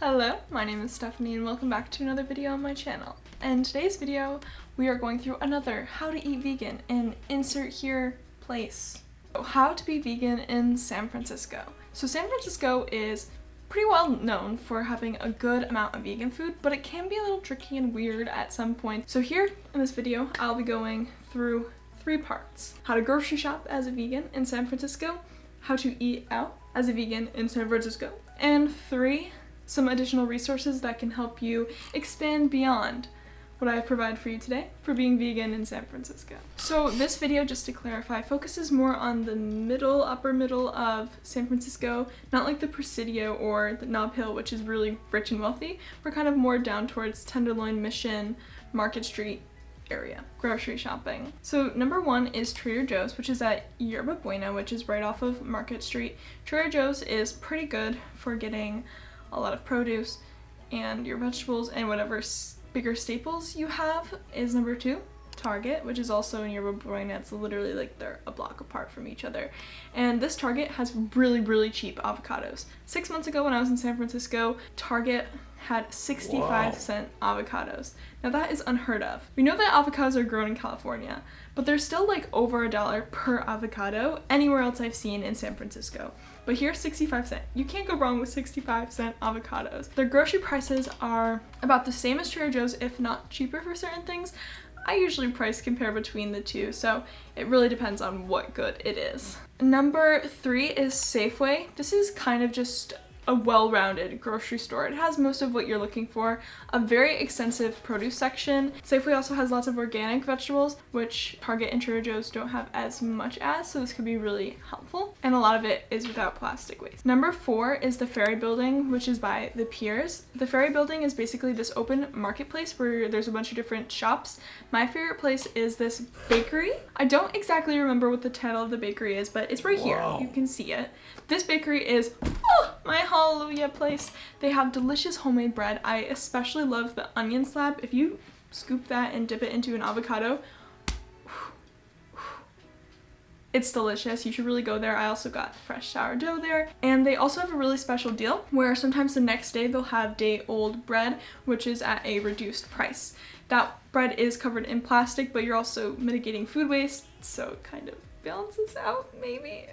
Hello, my name is Stephanie and welcome back to another video on my channel. In today's video, we are going through another how to eat vegan and insert here place. So how to be vegan in San Francisco. So San Francisco is pretty well known for having a good amount of vegan food, but it can be a little tricky and weird at some point. So here in this video, I'll be going through 3 parts. How to grocery shop as a vegan in San Francisco, how to eat out as a vegan in San Francisco, and 3, some additional resources that can help you expand beyond what I provide for you today for being vegan in San Francisco. So this video, just to clarify, focuses more on the upper middle of San Francisco, not like the Presidio or the Nob Hill, which is really rich and wealthy. We're kind of more down towards Tenderloin, Mission, Market Street area, grocery shopping. So number 1 is Trader Joe's, which is at Yerba Buena, which is right off of Market Street. Trader Joe's is pretty good for getting a lot of produce and your vegetables and whatever bigger staples you have. Is number 2 Target, which is also in Yerba Buena. It's literally like they're a block apart from each other. And this Target has really cheap avocados. 6 months ago when I was in San Francisco, Target had 65-cent avocados. Now that is unheard of. We know that avocados are grown in California, but they're still like over $1 per avocado anywhere else I've seen in San Francisco. But here's 65-cent. You can't go wrong with 65-cent avocados. Their grocery prices are about the same as Trader Joe's, if not cheaper for certain things. I usually price compare between the two, so it really depends on what good it is. Number 3 is Safeway. This is kind of just a well-rounded grocery store. It has most of what you're looking for, a very extensive produce section. Safeway also has lots of organic vegetables, which Target and Trader Joe's don't have as much as, so this could be really helpful. And a lot of it is without plastic waste. Number 4 is the Ferry Building, which is by the piers. The Ferry Building is basically this open marketplace where there's a bunch of different shops. My favorite place is this bakery. I don't exactly remember what the title of the bakery is, but it's right here. You can see it. This bakery is my hallelujah place. They have delicious homemade bread. I especially love the onion slab. If you scoop that and dip it into an avocado, it's delicious. You should really go there. I also got fresh sourdough there. And they also have a really special deal where sometimes the next day they'll have day-old bread, which is at a reduced price. That bread is covered in plastic, but you're also mitigating food waste, so it kind of balances out, maybe.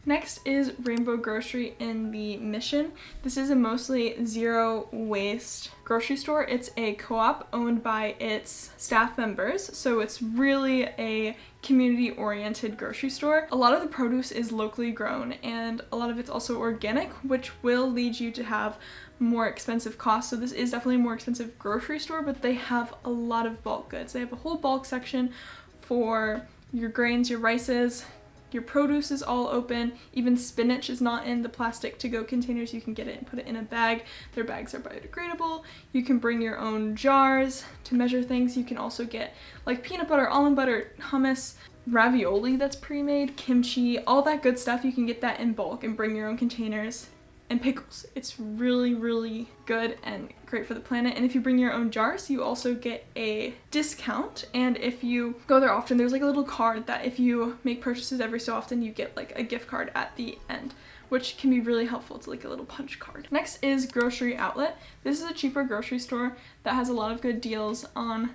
Next is Rainbow Grocery in the Mission. This is a mostly zero waste grocery store. It's a co-op owned by its staff members, so it's really a community-oriented grocery store. A lot of the produce is locally grown and a lot of it's also organic, which will lead you to have more expensive costs. So this is definitely a more expensive grocery store, but they have a lot of bulk goods. They have a whole bulk section for your grains, your rices. Your produce is all open. Even spinach is not in the plastic to-go containers. You can get it and put it in a bag. Their bags are biodegradable. You can bring your own jars to measure things. You can also get like peanut butter, almond butter, hummus, ravioli that's pre-made, kimchi, all that good stuff. You can get that in bulk and bring your own containers. And pickles. It's really good and great for the planet. And if you bring your own jars, you also get a discount. And if you go there often, there's like a little card that if you make purchases every so often, you get like a gift card at the end, which can be really helpful. It's like a little punch card. Next is Grocery Outlet. This is a cheaper grocery store that has a lot of good deals on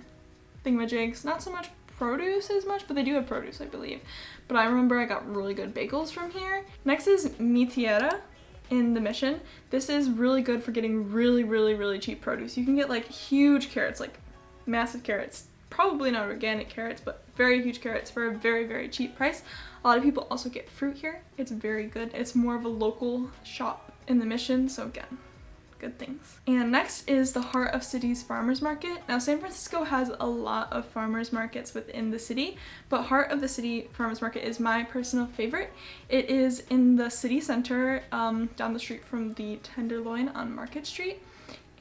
thingamajigs. Not so much produce as much, but they do have produce, I believe. But I remember I got really good bagels from here. Next is Mi Tierra in the Mission. This is really good for getting really cheap produce. You can get like huge carrots, like massive carrots, probably not organic carrots, but very huge carrots for a very cheap price. A lot of people also get fruit here. It's very good. It's more of a local shop in the Mission, so again, good things. And next is the Heart of City's Farmers Market. Now San Francisco has a lot of farmers markets within the city, but Heart of the City Farmers Market is my personal favorite. It is in the city center, down the street from the Tenderloin on Market Street.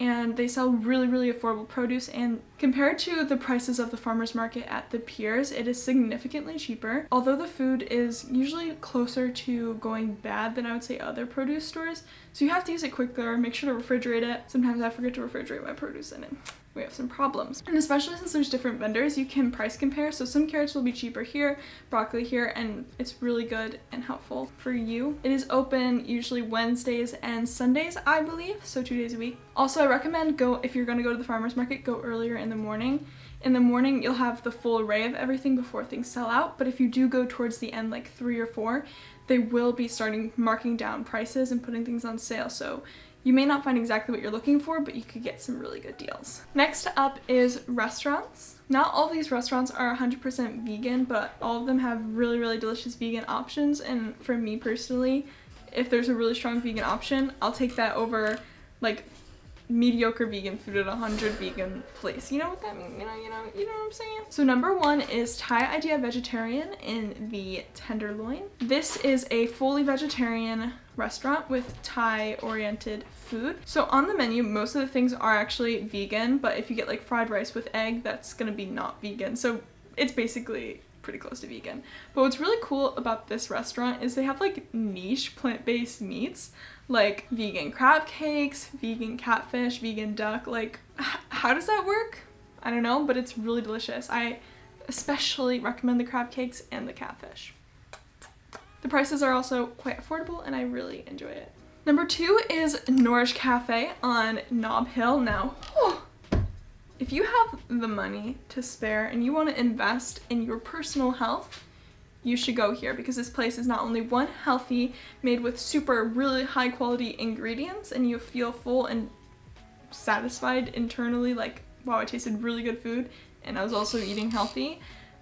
And they sell really affordable produce, and compared to the prices of the farmers market at the piers, it is significantly cheaper. Although the food is usually closer to going bad than I would say other produce stores, so you have to use it quicker, make sure to refrigerate it. Sometimes I forget to refrigerate my produce and it we have some problems. And especially since there's different vendors, you can price compare. So some carrots will be cheaper here, broccoli here, and it's really good and helpful for you. It is open usually Wednesdays and Sundays, I believe, so 2 days a week. Also, I recommend if you're gonna go to the farmer's market, go earlier in the morning. In the morning, you'll have the full array of everything before things sell out, but if you do go towards the end, like 3 or 4, they will be starting marking down prices and putting things on sale. So you may not find exactly what you're looking for, but you could get some really good deals. Next up is restaurants. Not all of these restaurants are 100% vegan, but all of them have really, really delicious vegan options. And for me personally, if there's a really strong vegan option, I'll take that over like mediocre vegan food at 100 vegan place. You know what that means? You know what I'm saying? So number 1 is Thai Idea Vegetarian in the Tenderloin. This is a fully vegetarian restaurant with Thai oriented food. So on the menu, most of the things are actually vegan, but if you get like fried rice with egg, that's gonna be not vegan. So it's basically pretty close to vegan. But what's really cool about this restaurant is they have like niche plant-based meats, like vegan crab cakes, vegan catfish, vegan duck. Like, how does that work? I don't know, but it's really delicious. I especially recommend the crab cakes and the catfish. The prices are also quite affordable and I really enjoy it. Number 2 is Nourish Cafe on Nob Hill. Now, if you have the money to spare and you want to invest in your personal health, you should go here because this place is not only one, healthy, made with really high quality ingredients, and you feel full and satisfied internally, like, wow, I tasted really good food and I was also eating healthy.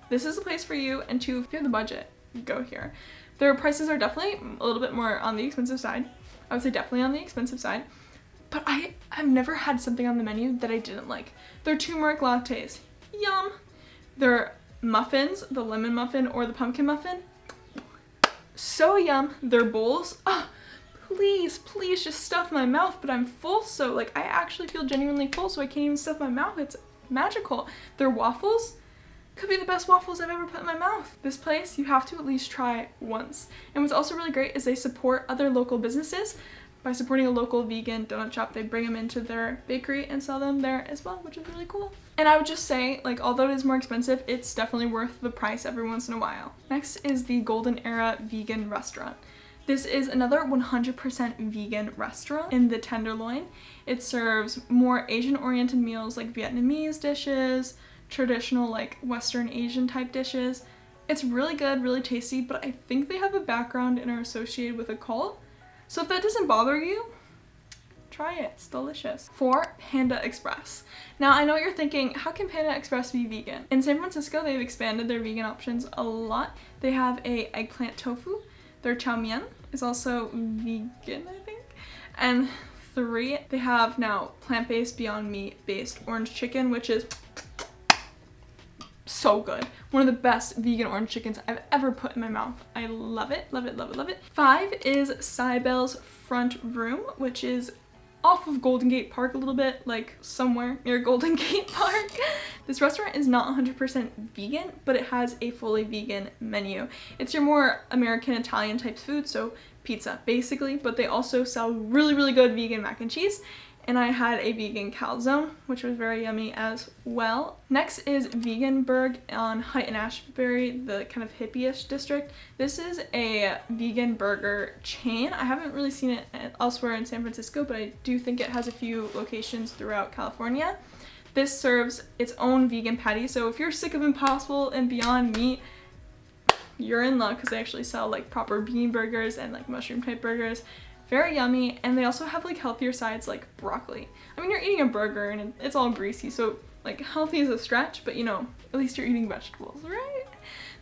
This is a place for you. And 2, if you have the budget, go here. Their prices are definitely a little bit more on the expensive side. I would say definitely on the expensive side. But I've never had something on the menu that I didn't like. Their turmeric lattes, yum. Their muffins, the lemon muffin or the pumpkin muffin, so yum. Their bowls, please just stuff my mouth, but I'm full, so like I actually feel genuinely full, so I can't even stuff my mouth. It's magical. Their waffles could be the best waffles I've ever put in my mouth. This place you have to at least try once. And what's also really great is they support other local businesses. By supporting a local vegan donut shop, they bring them into their bakery and sell them there as well, which is really cool. And I would just say, like, although it is more expensive, it's definitely worth the price every once in a while. Next is the Golden Era Vegan Restaurant. This is another 100% vegan restaurant in the Tenderloin. It serves more Asian-oriented meals like Vietnamese dishes, traditional like Western Asian type dishes. It's really good, really tasty, but I think they have a background and are associated with a cult. So if that doesn't bother you, try it. It's delicious. 4, Panda Express. Now I know what you're thinking, how can Panda Express be vegan? In San Francisco, they've expanded their vegan options a lot. They have a eggplant tofu. Their chow mein is also vegan, I think. And 3, they have now plant-based, Beyond Meat-based orange chicken, which is so good. One of the best vegan orange chickens I've ever put in my mouth. I love it, love it, love it, love it. 5 is Cybel's Front Room, which is off of Golden Gate Park a little bit, like somewhere near Golden Gate Park. This restaurant is not 100% vegan, but it has a fully vegan menu. It's your more American Italian type food, so pizza basically, but they also sell really, really good vegan mac and cheese. And I had a vegan calzone, which was very yummy as well. Next is Veganburg on Height and Ashbury, the kind of hippie-ish district. This is a vegan burger chain. I haven't really seen it elsewhere in San Francisco, but I do think it has a few locations throughout California. This serves its own vegan patty, so if you're sick of Impossible and Beyond Meat, you're in luck because they actually sell like proper bean burgers and like mushroom type burgers. Very yummy, and they also have like healthier sides like broccoli. I mean, you're eating a burger and it's all greasy, so like healthy is a stretch, but you know, at least you're eating vegetables, right?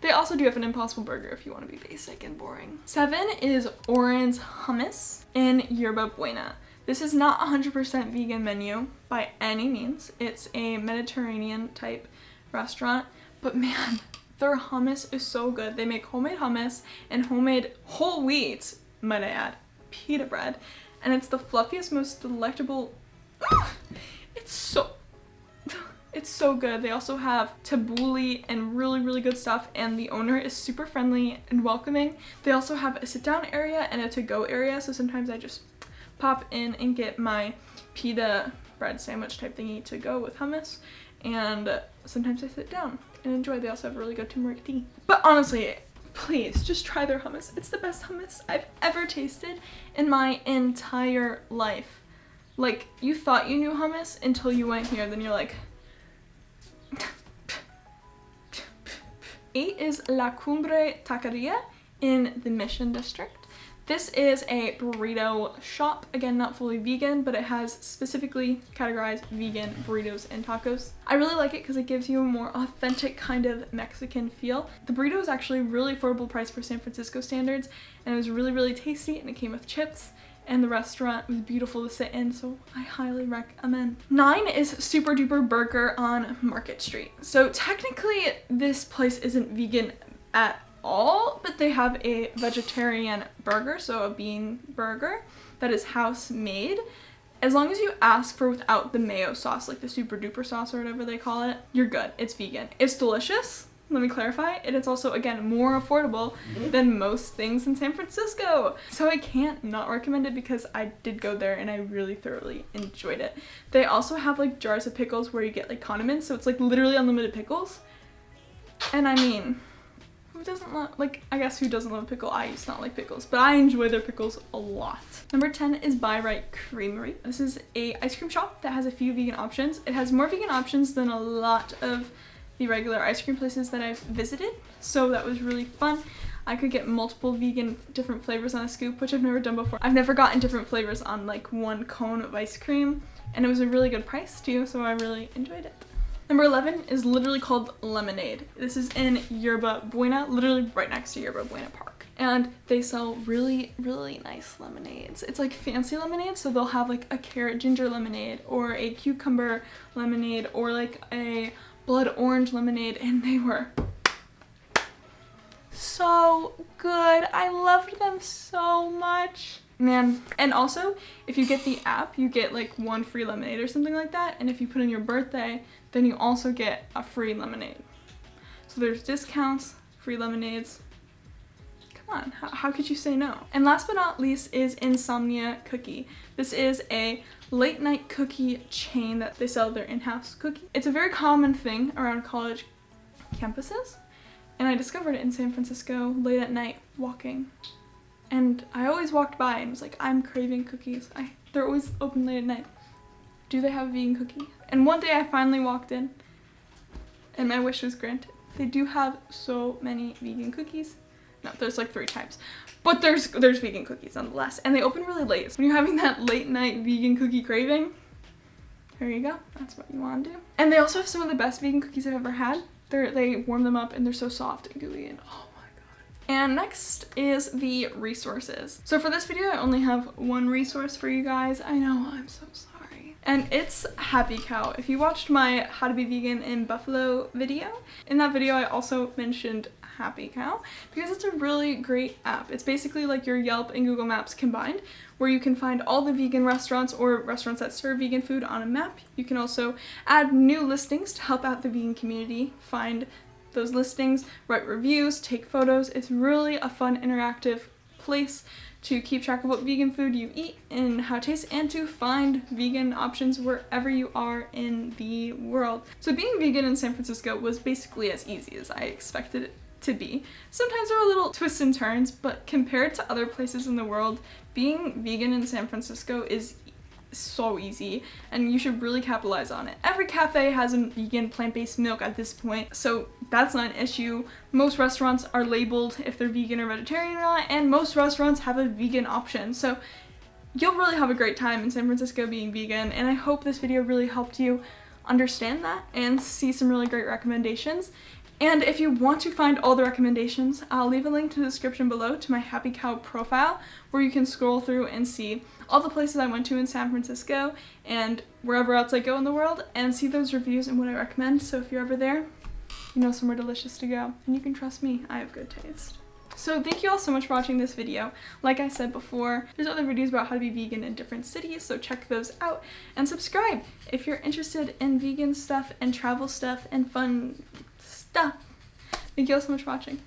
They also do have an Impossible Burger if you want to be basic and boring. 7 is Oren's Hummus in Yerba Buena. This is not 100% vegan menu by any means. It's a Mediterranean type restaurant, but man, their hummus is so good. They make homemade hummus and homemade whole wheat, might I add, pita bread, and it's the fluffiest, most delectable. It's so good. They also have tabbouleh and really, really good stuff, and the owner is super friendly and welcoming. They also have a sit-down area and a to-go area, so sometimes I just pop in and get my pita bread sandwich type thingy to go with hummus, and sometimes I sit down and enjoy. They also have really good turmeric tea. But honestly, please just try their hummus. It's the best hummus I've ever tasted in my entire life. Like, you thought you knew hummus until you went here, then you're like... 8 is La Cumbre Taqueria in the Mission District. This is a burrito shop, again not fully vegan, but it has specifically categorized vegan burritos and tacos. I really like it because it gives you a more authentic kind of Mexican feel. The burrito is actually really affordable price for San Francisco standards, and it was really, really tasty, and it came with chips, and the restaurant was beautiful to sit in, so I highly recommend. 9 is Super Duper Burger on Market Street. So technically this place isn't vegan at all, but they have a vegetarian burger, so a bean burger that is house made. As long as you ask for without the mayo sauce, like the super duper sauce or whatever they call it, you're good. It's vegan. It's delicious, let me clarify, and it's also, again, more affordable than most things in San Francisco. So I can't not recommend it because I did go there and I really thoroughly enjoyed it. They also have like jars of pickles where you get like condiments, so it's like literally unlimited pickles. And I mean, who doesn't love, like, I guess who doesn't love pickle? I used to not like pickles, but I enjoy their pickles a lot. Number 10 is Buy Right Creamery. This is a ice cream shop that has a few vegan options. It has more vegan options than a lot of the regular ice cream places that I've visited, so that was really fun. I could get multiple vegan different flavors on a scoop, which I've never done before. I've never gotten different flavors on like one cone of ice cream, and it was a really good price too, so I really enjoyed it. Number 11 is literally called Lemonade. This is in Yerba Buena, literally right next to Yerba Buena Park. And they sell really, really nice lemonades. It's like fancy lemonade, so they'll have like a carrot ginger lemonade or a cucumber lemonade or like a blood orange lemonade, and they were so good. I loved them so much. Man, and also, if you get the app, you get like 1 free lemonade or something like that, and if you put in your birthday, then you also get a free lemonade. So there's discounts, free lemonades. Come on, how could you say no? And last but not least is Insomnia Cookie. This is a late night cookie chain that they sell their in-house cookie. It's a very common thing around college campuses, and I discovered it in San Francisco late at night walking. And I always walked by and was like, I'm craving cookies. They're always open late at night. Do they have a vegan cookie? And one day I finally walked in and my wish was granted. They do have so many vegan cookies. No, there's like 3 types. But there's vegan cookies nonetheless. And they open really late. So when you're having that late night vegan cookie craving, there you go. That's what you want to do. And they also have some of the best vegan cookies I've ever had. They warm them up and they're so soft and gooey and oh. And next is the resources. So for this video, I only have one resource for you guys. I know, I'm so sorry. And it's Happy Cow. If you watched my How to Be Vegan in Buffalo video, in that video I also mentioned Happy Cow because it's a really great app. It's basically like your Yelp and Google Maps combined, where you can find all the vegan restaurants or restaurants that serve vegan food on a map. You can also add new listings to help out the vegan community find those listings, write reviews, take photos. It's really a fun interactive place to keep track of what vegan food you eat and how it tastes, and to find vegan options wherever you are in the world. So being vegan in San Francisco was basically as easy as I expected it to be. Sometimes there were little twists and turns, but compared to other places in the world, being vegan in San Francisco is so easy, and you should really capitalize on it. Every cafe has a vegan plant-based milk at this point, so that's not an issue. Most restaurants are labeled if they're vegan or vegetarian or not, and most restaurants have a vegan option. So you'll really have a great time in San Francisco being vegan, and I hope this video really helped you understand that and see some really great recommendations. And if you want to find all the recommendations, I'll leave a link to the description below to my Happy Cow profile, where you can scroll through and see all the places I went to in San Francisco and wherever else I go in the world, and see those reviews and what I recommend. So if you're ever there, you know somewhere delicious to go, and you can trust me, I have good taste. So thank you all so much for watching this video. Like I said before, there's other videos about how to be vegan in different cities, so check those out, and subscribe if you're interested in vegan stuff and travel stuff and fun stuff. Thank you all so much for watching.